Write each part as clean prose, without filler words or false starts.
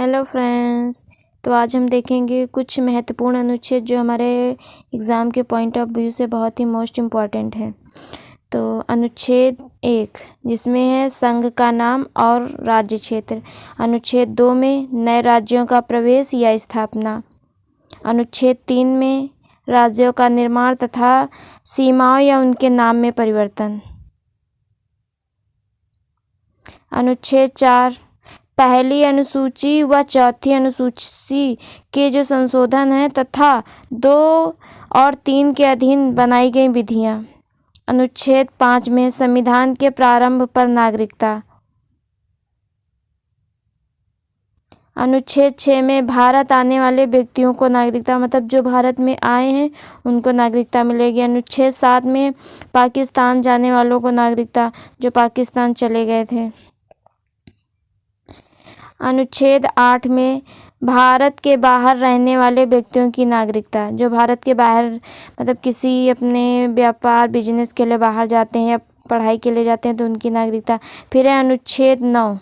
Hello friends. तो आज हम देखेंगे कुछ महत्वपूर्ण अनुच्छेद जो हमारे एग्ज़ाम के पॉइंट ऑफ व्यू से बहुत ही मोस्ट इम्पॉर्टेंट है। तो अनुच्छेद 1 जिसमें है संघ का नाम और राज्य क्षेत्र। अनुच्छेद 2 में नए राज्यों का प्रवेश या स्थापना। अनुच्छेद 3 में राज्यों का निर्माण तथा सीमाओं या उनके नाम में परिवर्तन। अनुच्छेद 4 पहली अनुसूची व चौथी अनुसूची के जो संशोधन हैं तथा 2 और 3 के अधीन बनाई गई विधियां। अनुच्छेद 5 में संविधान के प्रारंभ पर नागरिकता। अनुच्छेद 6 में भारत आने वाले व्यक्तियों को नागरिकता, मतलब जो भारत में आए हैं उनको नागरिकता मिलेगी। अनुच्छेद 7 में पाकिस्तान जाने वालों को नागरिकता, जो पाकिस्तान चले गए थे। अनुच्छेद 8 में भारत के बाहर रहने वाले व्यक्तियों की नागरिकता, जो भारत के बाहर मतलब किसी अपने व्यापार बिजनेस के लिए बाहर जाते हैं या पढ़ाई के लिए जाते हैं तो उनकी नागरिकता। फिर है अनुच्छेद 9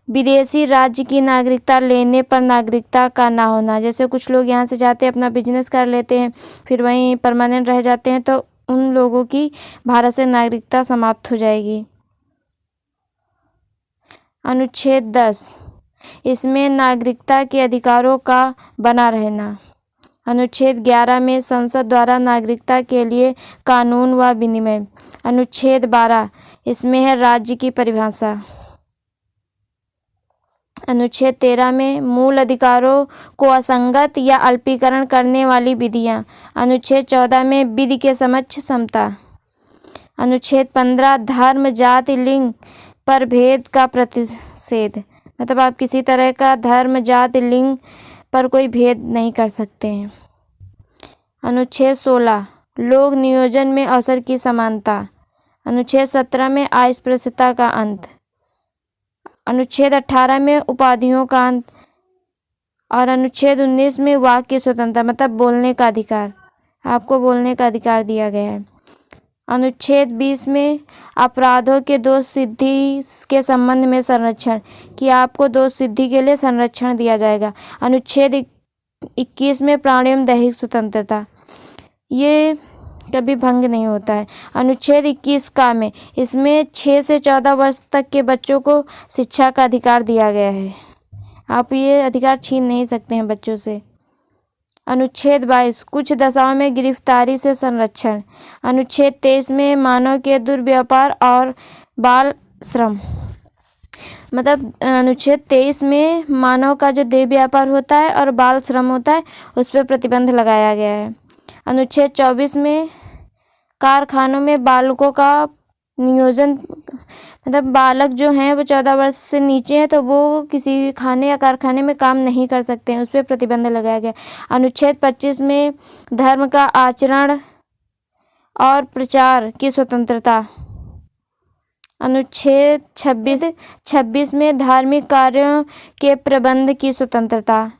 विदेशी राज्य की नागरिकता लेने पर नागरिकता का ना होना। जैसे कुछ लोग यहाँ से जाते हैं, अपना बिजनेस कर लेते हैं, फिर वहीं परमानेंट रह जाते हैं, तो उन लोगों की भारत से नागरिकता समाप्त हो जाएगी। अनुच्छेद 10 इसमें नागरिकता के अधिकारों का बना रहना। अनुच्छेद 11 में संसद द्वारा नागरिकता के लिए कानून व विनिमय। अनुच्छेद 12 इसमें है राज्य की परिभाषा। अनुच्छेद 13 में मूल अधिकारों को असंगत या अल्पीकरण करने वाली विधियां। अनुच्छेद 14 में विधि के समक्ष समता। अनुच्छेद 15 धर्म जाति लिंग पर भेद का प्रतिषेध, मतलब आप किसी तरह का धर्म जाति लिंग पर कोई भेद नहीं कर सकते हैं। अनुच्छेद 16 लोक नियोजन में अवसर की समानता। अनुच्छेद 17 में अस्पृश्यता का अंत। अनुच्छेद 18 में उपाधियों का अंत। और अनुच्छेद 19 में वाक की स्वतंत्रता, मतलब बोलने का अधिकार, आपको बोलने का अधिकार दिया गया है। अनुच्छेद 20 में अपराधों के दोष सिद्धि के संबंध में संरक्षण, कि आपको दोष सिद्धि के लिए संरक्षण दिया जाएगा। अनुच्छेद 21 में प्राण एवं दैहिक स्वतंत्रता, ये कभी भंग नहीं होता है। अनुच्छेद 21 का में इसमें 6 से 14 वर्ष तक के बच्चों को शिक्षा का अधिकार दिया गया है। आप ये अधिकार छीन नहीं सकते हैं बच्चों से। अनुच्छेद 22 कुछ दशाओं में गिरफ्तारी से संरक्षण। अनुच्छेद 23 में मानव के दुर्व्यापार और बाल श्रम, मतलब अनुच्छेद 23 में मानव का जो देह व्यापार होता है और बाल श्रम होता है उस पर प्रतिबंध लगाया गया है। अनुच्छेद 24 में कारखानों में बालकों का नियोजन, मतलब बालक जो हैं वो 14 वर्ष से नीचे हैं तो वो किसी खाने या कारखाने में काम नहीं कर सकते हैं, उस पर प्रतिबंध लगाया गया। अनुच्छेद 25 में धर्म का आचरण और प्रचार की स्वतंत्रता। अनुच्छेद 26 में धार्मिक कार्यों के प्रबंध की स्वतंत्रता।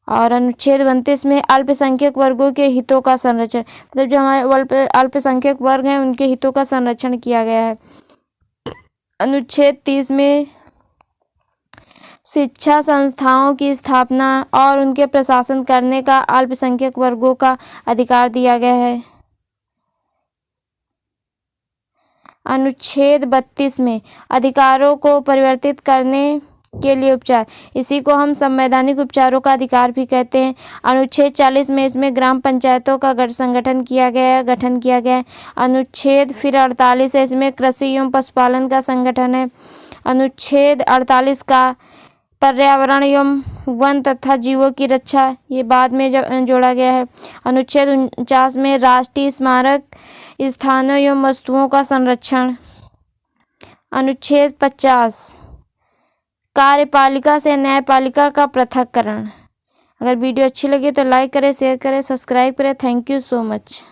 और अनुच्छेद 29 में अल्पसंख्यक वर्गों के हितों का संरक्षण, मतलब जो हमारे अल्पसंख्यक वर्ग हैं उनके हितों का संरक्षण किया गया है। अनुच्छेद 30 में शिक्षा संस्थाओं की स्थापना और उनके प्रशासन करने का अल्पसंख्यक वर्गों का अधिकार दिया गया है। अनुच्छेद 32 में अधिकारों को परिवर्तित करने के लिए उपचार, इसी को हम संवैधानिक उपचारों का अधिकार भी कहते हैं। अनुच्छेद 40 में इसमें ग्राम पंचायतों का गठन किया गया है। अनुच्छेद फिर 48 है, इसमें कृषि एवं पशुपालन का संगठन है। अनुच्छेद 48 का पर्यावरण एवं वन तथा जीवों की रक्षा, ये बाद में जोड़ा गया है। अनुच्छेद 49 में राष्ट्रीय स्मारक स्थानों एवं वस्तुओं का संरक्षण। अनुच्छेद 50 कार्यपालिका से न्यायपालिका का पृथक्करण। अगर वीडियो अच्छी लगी तो लाइक करें, शेयर करें, सब्सक्राइब करें। Thank you so much.